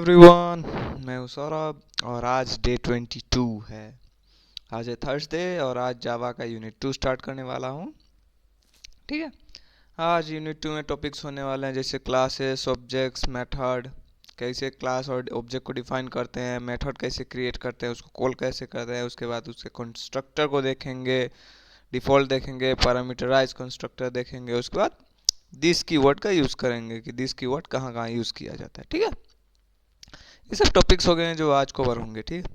Everyone, मैं हूँ सौरभ और आज डे 22 है। आज है थर्सडे और आज जावा का यूनिट 2 स्टार्ट करने वाला हूँ। ठीक है। आज यूनिट 2 में टॉपिक्स होने वाले हैं जैसे क्लासेस, ऑब्जेक्ट्स, मेथड, कैसे क्लास और ऑब्जेक्ट को डिफाइन करते हैं, मेथड कैसे क्रिएट करते हैं, उसको कॉल कैसे करते हैं, उसके बाद उसके कंस्ट्रक्टर को देखेंगे, डिफ़ॉल्ट देखेंगे, पैरामीटराइज कंस्ट्रक्टर देखेंगे, उसके बाद दिस कीवर्ड का यूज़ करेंगे कि दिस कीवर्ड कहाँ कहाँ यूज़ किया जाता है। ठीक है। ये सब टॉपिक्स हो गए हैं जो आज कवर होंगे। ठीक।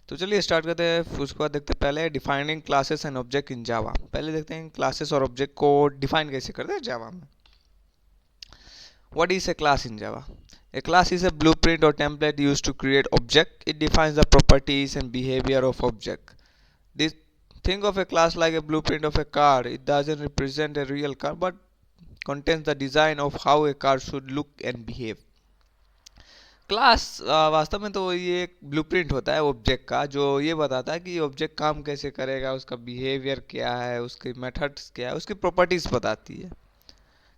तो चलिए स्टार्ट करते हैं। उसके बाद देखते हैं पहले defining classes and object in Java. पहले देखते हैं क्लासेस और ऑब्जेक्ट को डिफाइन कैसे करते हैं जावा में। What is a class in Java? A class is a blueprint or template used to create object. It defines the properties and behavior of object. This think of a class like a blueprint of a car. It doesn't represent a real car but contains the design of how a car should look and behave. Class वास्तव में तो ये एक blueprint होता है object का, जो ये बताता है कि ऑब्जेक्ट काम कैसे करेगा, उसका बिहेवियर क्या है, उसके मेथड्स क्या है, उसकी प्रॉपर्टीज बताती है।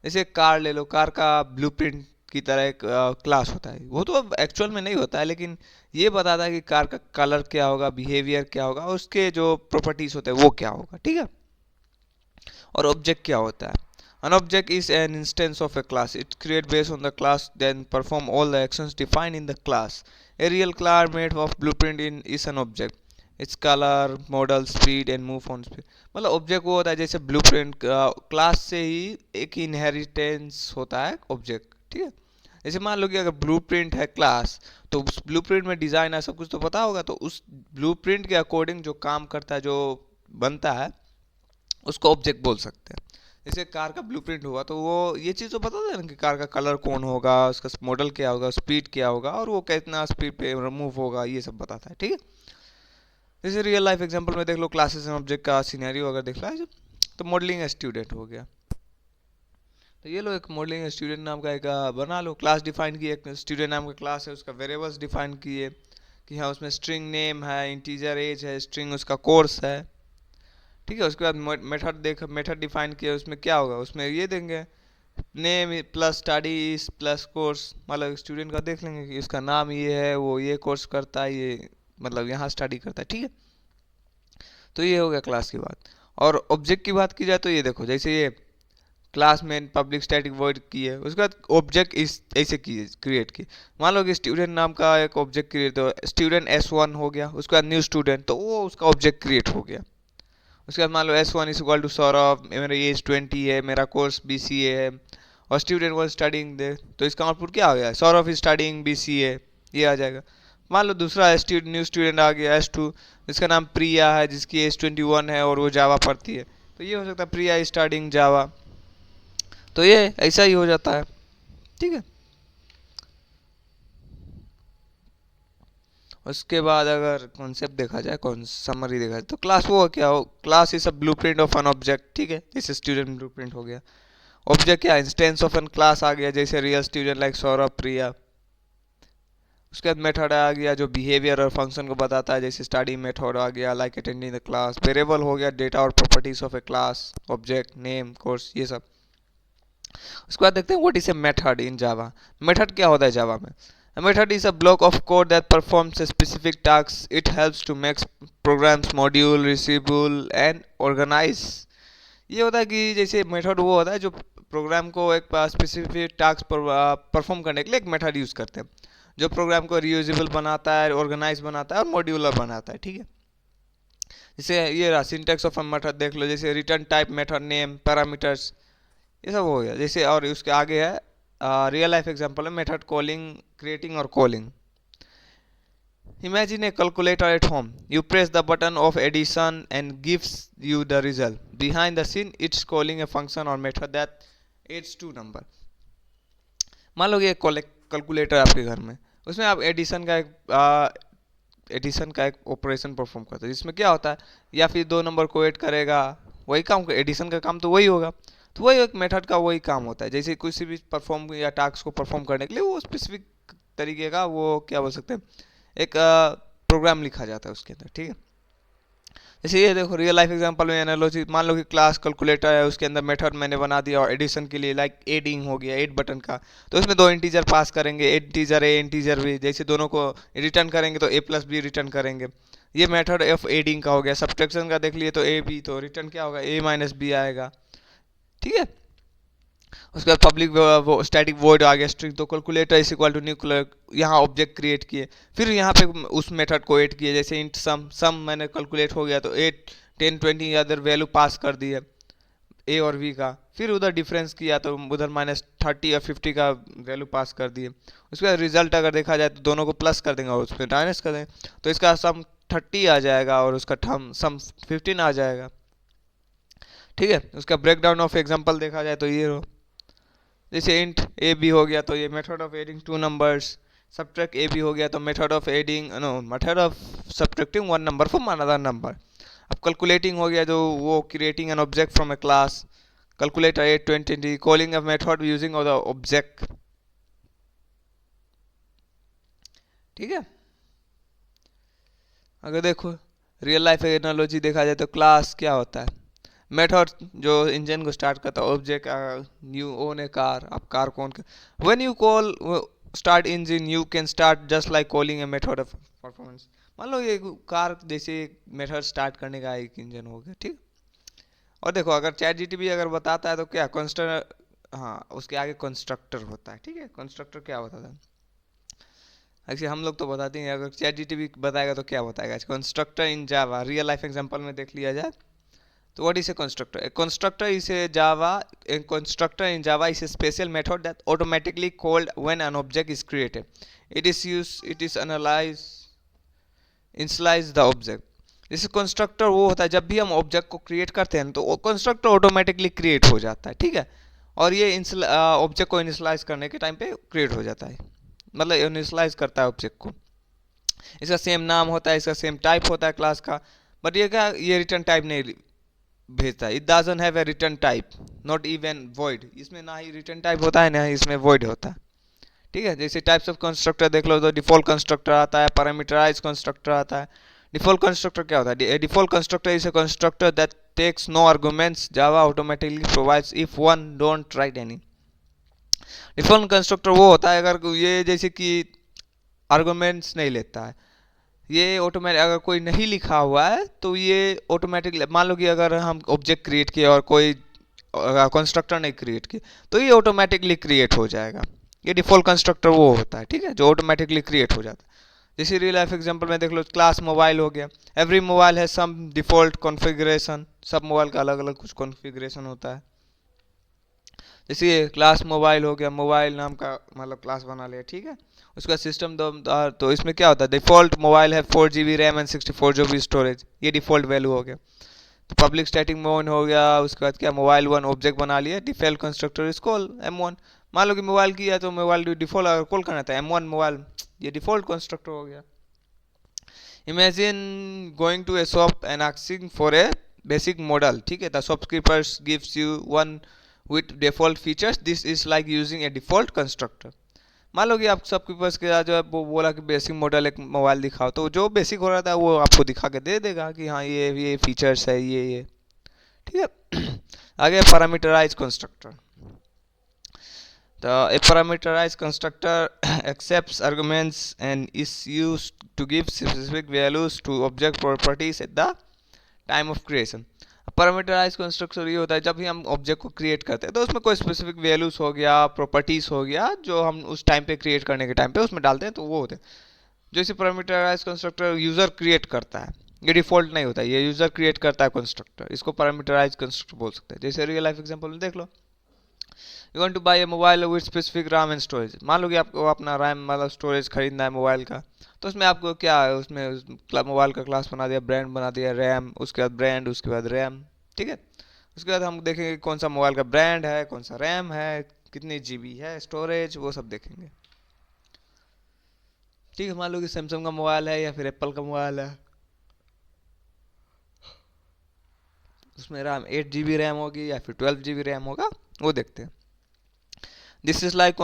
जैसे कार ले लो, कार का ब्लूप्रिंट की तरह एक क्लास होता है। वो तो एक्चुअल में नहीं होता है, लेकिन ये बताता है कि कार का कलर क्या होगा, बिहेवियर क्या होगा, उसके जो प्रॉपर्टीज होते हैं वो क्या होगा। ठीक है। और ऑब्जेक्ट क्या होता है? An object is an instance of a class. It's created based on the class, then perform all the actions defined in the class. A real class made of blueprint in is an object. Its color, model, speed and move on speed. मतलब object वो होता है जैसे blueprint class से ही एक inheritance होता है object. ठीक है। जैसे मान लो कि अगर ब्लूप्रिंट है क्लास, तो उस ब्लूप्रिंट में डिज़ाइन है, सब कुछ तो पता होगा, तो उस ब्लूप्रिंट के अकॉर्डिंग जो काम करता है, जो बनता है, उसको ऑब्जेक्ट बोल सकते हैं। जैसे कार का ब्लूप्रिंट हुआ तो वो ये चीज़ तो पता था ना कि कार का कलर कौन होगा, उसका मॉडल क्या होगा, स्पीड क्या होगा और वो कितना स्पीड पे मूव होगा, ये सब बताता है। ठीक है। जैसे रियल लाइफ एग्जांपल में देख लो, क्लासेस एंड ऑब्जेक्ट का सिनेरियो अगर देख लो है तो मॉडलिंग स्टूडेंट हो गया। तो ये लो एक मॉडलिंग स्टूडेंट नाम का एक बना लो क्लास डिफाइन किए, एक स्टूडेंट नाम का क्लास है, उसका वेरिएबल्स डिफाइन किए कि हाँ उसमें स्ट्रिंग नेम है, इंटीजर एज है, स्ट्रिंग उसका कोर्स है। ठीक है। उसके बाद मेथड देख, मेथड डिफाइन किया, उसमें क्या होगा, उसमें ये देंगे name plus studies plus course. मतलब स्टूडेंट का देख लेंगे कि इसका नाम ये है, वो ये कोर्स करता है, ये मतलब यहाँ स्टडी करता है। ठीक है। तो ये हो गया क्लास की बात। और ऑब्जेक्ट की बात की जाए तो ये देखो, जैसे ये क्लास में पब्लिक स्टैटिक वॉइड की है, उसके बाद ऑब्जेक्ट इस ऐसे की क्रिएट की। मान लो कि स्टूडेंट नाम का एक ऑब्जेक्ट क्रिएट हो, स्टूडेंट S1 हो गया, उसके बाद न्यू स्टूडेंट, तो वो उसका ऑब्जेक्ट क्रिएट हो गया। उसके बाद मान लो S1 is equal to Saurabh, मेरा एज 20 है, मेरा कोर्स BCA है और स्टूडेंट वाज स्टडिंग दे, तो इसका आउटपुट क्या आ गया, सौरभ इज स्टडिंग BCA, ये आ जाएगा। मान लो दूसरा न्यू स्टूडेंट आ गया S2, जिसका नाम प्रिया है, जिसकी एज 21 है और वो जावा पढ़ती है, तो ये हो सकता है प्रिया इज स्टडिंग जावा। तो ये ऐसा ही हो जाता है। ठीक है। उसके बाद अगर कॉन्सेप्ट देखा जाए, कौन समरी देखा जाए, तो क्लास वो क्या हो, class is a blueprint of an object. ठीक है। जैसे स्टूडेंट ब्लूप्रिंट हो गया। ऑब्जेक्ट क्या, इंस्टेंस ऑफ एन क्लास आ गया, जैसे रियल स्टूडेंट लाइक सौरभ, प्रिया। उसके बाद मेथड आ गया जो बिहेवियर और फंक्शन को बताता है, जैसे स्टडी मेथड आ गया, like attending the class. Variable हो गया डेटा और properties of A class, object name course, ये सब। उसके बाद देखते हैं what is a method in Java. Method क्या होता है जावा में? A method is a block of code that performs a specific task. It helps to make programs module, reusable and organize. ये होता है कि जैसे मेथड वो होता है जो प्रोग्राम को एक स्पेसिफिक टास्क पर परफॉर्म करने के लिए एक मेथड यूज़ करते हैं, जो प्रोग्राम को रियूजेबल बनाता है, ऑर्गेनाइज बनाता है और मॉड्यूलर बनाता है। ठीक है। जैसे ये रहा सिंटैक्स ऑफ मेथड देख लो, जैसे return type method name parameters, ये सब हो गया। जैसे और उसके आगे है रियल लाइफ एग्जांपल है मेथड कॉलिंग, क्रिएटिंग और calling. Imagine a calculator at home. You press the button of addition and gives you the result. Behind the scene, it's calling a function or method that adds two number. मान लो कि एक calculator आपके घर में, उसमें आप addition का एक ऑपरेशन परफॉर्म करते हैं, जिसमें क्या होता है, या फिर दो नंबर को ऐड करेगा, वही काम, एडिशन का काम तो वही होगा। तो वही एक मेथड का वही काम होता है। जैसे किसी भी परफॉर्म या टास्क को परफॉर्म करने के लिए वो स्पेसिफिक तरीके का वो क्या बोल सकते हैं, एक प्रोग्राम लिखा जाता है उसके अंदर। ठीक है। जैसे ये देखो रियल लाइफ एग्जांपल में एनालॉजी, मान लो कि क्लास कैलकुलेटर है, उसके अंदर मेथड मैंने बना दिया और एडिशन के लिए लाइक एडिंग हो गया 8 बटन का, तो इसमें दो इंटीजर पास करेंगे, इंटीजर ए इंटीजर बी, जैसे दोनों को रिटर्न करेंगे तो ए प्लस बी रिटर्न करेंगे। ये मेथड ऑफ एडिंग का हो गया। सब्ट्रैक्शन का देख लिए तो ए बी, तो रिटर्न क्या होगा, ए माइनस बी आएगा। ठीक है। उसके बाद पब्लिक वो स्टैटिक वॉइड आ गया स्ट्रिंग, तो calculator is equal to nuclear, यहाँ ऑब्जेक्ट क्रिएट किए, फिर यहाँ पे उस मेथड को ऐड किए, जैसे इंट सम, सम मैंने कैलकुलेट हो गया तो 8 10 20 अदर वैल्यू पास कर दिए ए और बी का, फिर उधर डिफरेंस किया तो उधर -30 या 50 का वैल्यू पास कर दिए। उसके बाद रिजल्ट अगर देखा जाए तो दोनों को प्लस कर देंगे और उसमें माइनस कर देंगे, तो इसका सम 30 आ जाएगा और उसका थम सम 15 आ जाएगा। ठीक है। उसका ब्रेक डाउन ऑफ एग्जाम्पल देखा जाए तो ये हो, जैसे इंट ए बी हो गया तो ये method of adding two numbers, subtract A B हो गया तो method of adding no method of subtracting one number from another number. अब कैलकुलेटिंग हो गया जो वो creating an object from a class, calculator 8 20 calling a method using the object. ठीक है। अगर देखो रियल लाइफ एनालॉजी देखा जाए तो क्लास क्या होता है, मेथड जो इंजन को स्टार्ट करता है, object you own A car, आप कार कौन, when you call start engine you can start just like calling a method of performance. मान लो ये कार जैसे मेथड स्टार्ट करने का एक इंजन हो गया। ठीक। और देखो अगर चैट जीटीपी अगर बताता है तो क्या कंस्ट्रक्टर, हाँ उसके आगे कंस्ट्रक्टर होता है। ठीक है। कंस्ट्रक्टर क्या होता था, ऐसे हम लोग तो बताते हैं, अगर चैट जीटीपी बताएगा तो क्या बताएगा, कंस्ट्रक्टर इन जावा रियल लाइफ एग्जांपल में देख लिया जाए तो what is a constructor? A constructor is a Java. A constructor in Java is a special method that automatically called when an object is created. It is used. It is analyze, initialize the object. जैसे constructor वो होता है जब भी हम object को create करते हैं तो कंस्ट्रक्टर ऑटोमेटिकली क्रिएट हो जाता है। ठीक है। और ये ऑब्जेक्ट को इनिशलाइज करने के टाइम पे क्रिएट हो जाता है, मतलब इनिशलाइज करता है ऑब्जेक्ट को। इसका सेम नाम होता है, इसका सेम टाइप होता है क्लास का, बट ये क्या, ये रिटर्न टाइप नहीं भेजता है। It doesn't have a return type, not even void, इसमें ना ही रिटर्न टाइप होता है ना ही इसमें वॉइड होता है। ठीक है। जैसे टाइप्स ऑफ कंस्ट्रक्टर देख लो तो डिफॉल्ट कंस्ट्रक्टर आता है, पैरामीटराइज कंस्ट्रक्टर आता है। डिफॉल्ट कंस्ट्रक्टर क्या होता है, default constructor is a constructor that takes no arguments, Java automatically provides if one don't write any. Default constructor वो होता है अगर ये जैसे कि आर्गुमेंट्स नहीं लेता है, ये ऑटोमेटिक अगर कोई नहीं लिखा हुआ है तो ये ऑटोमेटिक, मान लो कि अगर हम ऑब्जेक्ट क्रिएट किए और कोई कंस्ट्रक्टर नहीं क्रिएट किए तो ये ऑटोमेटिकली क्रिएट हो जाएगा। ये डिफॉल्ट कंस्ट्रक्टर वो होता है। ठीक है। जो ऑटोमेटिकली क्रिएट हो जाता है। जैसे रियल लाइफ एग्जांपल में देख लो, क्लास मोबाइल हो गया, एवरी मोबाइल है सम डिफॉल्ट कॉन्फ़िगरेशन, सब मोबाइल का अलग अलग कुछ कॉन्फ़िगरेशन होता है। जैसे ये क्लास मोबाइल हो गया, मोबाइल नाम का मतलब क्लास बना लिया। ठीक है। उसका सिस्टम तो इसमें क्या होता है, डिफॉल्ट मोबाइल है 4 GB RAM and 64 GB storage, ये डिफॉल्ट वैल्यू हो गया। तो पब्लिक स्टैटिक मोड हो गया, उसके बाद क्या, मोबाइल वन ऑब्जेक्ट बना लिया, default constructor is call M1। मान लो कि मोबाइल किया तो मोबाइल डिफॉल्ट अगर कॉल करना था M1 मोबाइल, ये डिफॉल्ट कंस्ट्रक्टर हो गया। Imagine going to a shop and asking for a basic model. ठीक है। The shopkeeper gives you one with default features, this is like using a default constructor। मान लो कि आप सबके पास के जो है वो बोला कि बेसिक मॉडल एक मोबाइल दिखाओ, तो जो बेसिक हो रहा था वो आपको दिखा के दे देगा कि हाँ ये फीचर्स है ये। ठीक है। आगे पैरामीटराइज कंस्ट्रक्टर, तो a parameterized constructor accepts arguments and is used to give specific values to object properties at the time of creation। Parameterize constructor ये होता है जब भी हम ऑब्जेक्ट को क्रिएट करते हैं तो उसमें कोई स्पेसिफिक वैल्यूज हो गया, प्रॉपर्टीज हो गया, जो हम उस टाइम पे क्रिएट करने के टाइम पे उसमें डालते हैं, तो वो होते हैं। जो इसे पैरामीटराइज कंस्ट्रक्टर यूजर क्रिएट करता है, ये डिफॉल्ट नहीं होता है, ये यूजर क्रिएट करता है कंस्ट्रक्टर, इसको पैरामीटराइज कंस्ट्रक्टर बोल सकते हैं। जैसे रियल लाइफ एग्जांपल में देख लो, you want to buy a mobile with specific RAM and storage. मान लो कि आपको अपना रैम मतलब स्टोरेज खरीदना है मोबाइल का, तो उसमें आपको क्या है, उसमें मोबाइल का क्लास बना दिया, ब्रांड बना दिया, रैम, उसके बाद ब्रांड, उसके बाद रैम। ठीक है। उसके बाद हम देखेंगे कौन सा मोबाइल का ब्रांड है, कौन सा रैम है, कितनी जीबी है स्टोरेज, वो सब देखेंगे। ठीक है। मान लो कि सैमसंग का मोबाइल है या फिर एप्पल का मोबाइल है, उसमें रैम 8 GB रैम होगी या फिर 12 GB रैम होगा, वो देखते हैं। This is like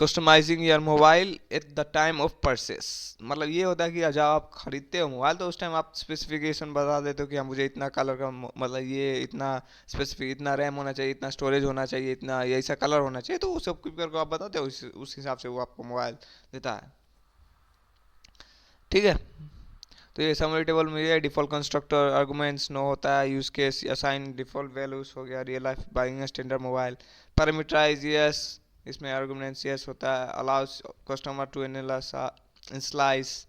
customising your mobile at the time of purchase, मतलब ये होता है कि जब आप खरीदते हो मोबाइल तो उस टाइम आप स्पेसिफिकेशन बता देते हो कि हाँ मुझे इतना कलर का मतलब ये इतना स्पेसिफिक, इतना रैम होना चाहिए, इतना स्टोरेज होना चाहिए, इतना ये ऐसा कलर होना चाहिए, तो वो सब करके आप बताते हो, उस हिसाब से वो आपको मोबाइल देता है। ठीक है, तो ये समरी टेबल में ये डिफॉल्ट कंस्ट्रक्टर आर्गुमेंट्स नो होता है, use case assign default values हो गया, real life buying standard mobile, parameterise yes, इसमें आर्गुमेंट्स यस होता है, अलाउस कस्टमर टू इनस्लाइस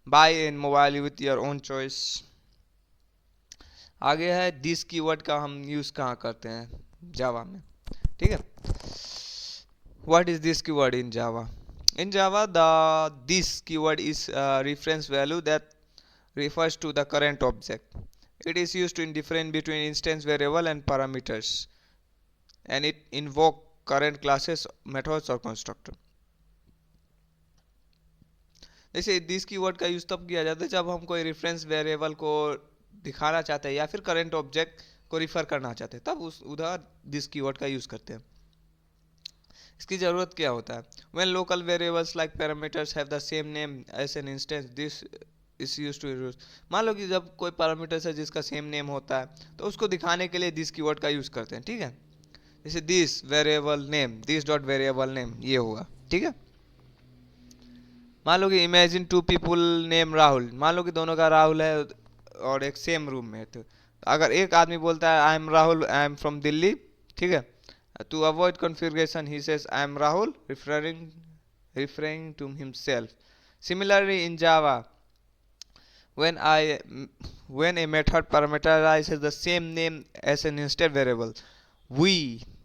buy in mobile with your own choice. आगे है दिस कीवर्ड का हम यूज कहाँ करते हैं जावा में। ठीक है, what is this keyword in Java? In Java, the this keyword is a reference value that refers to the current object. It is used to differentiate between instance variable and parameters, and it invoke current classes, methods और constructor. जैसे this keyword का use तब किया जाता है जब हम कोई रेफरेंस वेरिएबल को दिखाना चाहते हैं या फिर करंट ऑब्जेक्ट को रिफर करना चाहते हैं, तब उस उधर दिस कीवर्ड का यूज करते हैं। इसकी ज़रूरत क्या होता है? When local variables like parameters have the same name as an instance, this is used to use। मान लो कि जब कोई पैरामीटर्स है जिसका सेम नेम होता है तो उसको दिखाने के लिए दिस कीवर्ड का यूज़ करते हैं। ठीक है, जैसे this variable name, this dot variable name, ये हुआ। ठीक है, मान लो कि imagine two people name Rahul, मान लो कि दोनों का राहुल है और एक सेम रूम में है, तो अगर एक आदमी बोलता है I am Rahul, I am from Delhi, ठीक है, to avoid configuration he says I am Rahul, referring to himself. Similarly in Java, when a method parameterizes the same name as an instance variable, we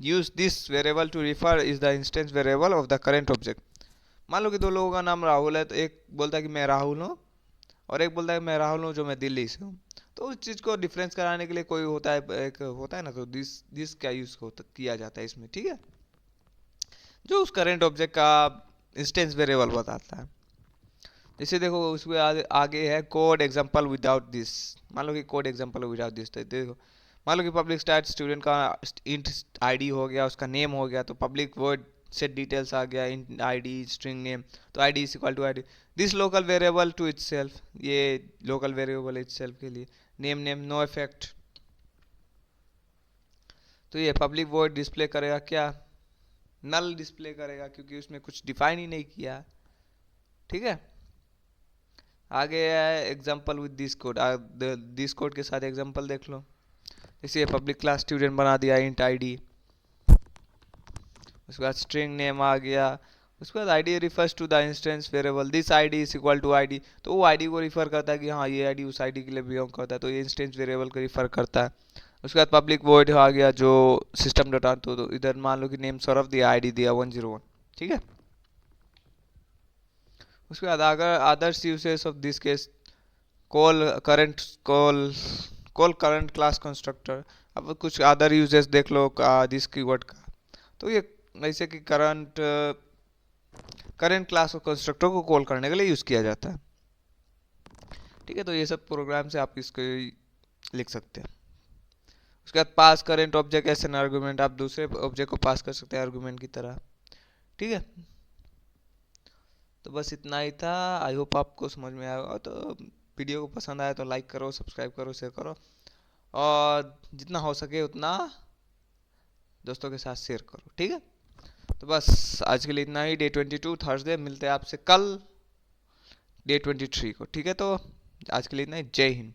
use this variable to refer is the instance variable of the current object। मान लो कि दो लोगों का नाम राहुल है, तो एक बोलता है कि मैं राहुल हूँ और एक बोलता है मैं राहुल हूँ जो मैं दिल्ली से हूँ, तो उस चीज़ को डिफरेंस कराने के लिए कोई होता है, एक होता है ना, तो दिस क्या यूज़ किया जाता है इसमें। ठीक है, जो उस करेंट ऑब्जेक्ट का इंस्टेंस वेरिएबल बताता है। जैसे देखो उसमें आगे है कोड एग्जांपल विदाउट दिस, मान लो कि कोड एग्जांपल विदाउट दिस, तो देखो मान लो कि पब्लिक स्टैट स्टूडेंट का इंट आईडी हो गया, उसका नेम हो गया, तो पब्लिक वर्ड सेट डिटेल्स आ गया, इंट आईडी स्ट्रिंग नेम, तो ID is equal to ID this local variable to itself, ये लोकल वेरिएबल इटसेल्फ के लिए नेम नेम नो इफेक्ट। तो ये पब्लिक वर्ड डिस्प्ले करेगा क्या? नल डिस्प्ले करेगा, क्योंकि उसमें कुछ डिफाइन ही नहीं किया। ठीक है, आगे है example with this code, this code के साथ एग्जांपल देख लो। इसे पब्लिक क्लास स्टूडेंट बना दिया इंट आईडी, उसके बाद स्ट्रिंग नेम आ गया, उसके बाद ID refers to the instance variable this ID is equal to ID, तो वो आईडी को रिफर करता है कि हाँ ये आईडी उस आईडी के लिए बिलोंग करता है, तो ये इंस्टेंस वेरिएबल को रिफर करता है। उसके बाद पब्लिक वॉइड आ गया जो सिस्टम डॉट आउट, तो इधर मान लो कि नेम सौरभ दिया, आईडी दिया 101। ठीक है, उसके बाद अगर others uses of this case call current current class constructor. अब कुछ अदर यूजेस देख लो दिस कीवर्ड का, तो ये ऐसे कि करंट क्लास कंस्ट्रक्टर को कॉल करने के लिए यूज़ किया जाता है। ठीक है, तो ये सब प्रोग्राम से आप इसको लिख सकते हैं। उसके बाद pass current object as an argument, आप दूसरे ऑब्जेक्ट को पास कर सकते हैं आर्गुमेंट की तरह। ठीक है, तो बस इतना ही था, आई होप आपको समझ में आया होगा। तो वीडियो को पसंद आया तो लाइक करो, सब्सक्राइब करो, शेयर करो, और जितना हो सके उतना दोस्तों के साथ शेयर करो। ठीक है, तो बस आज के लिए इतना ही। डे 22 थर्सडे, मिलते हैं आपसे कल डे 23 को। ठीक है, तो आज के लिए इतना ही। जय हिंद।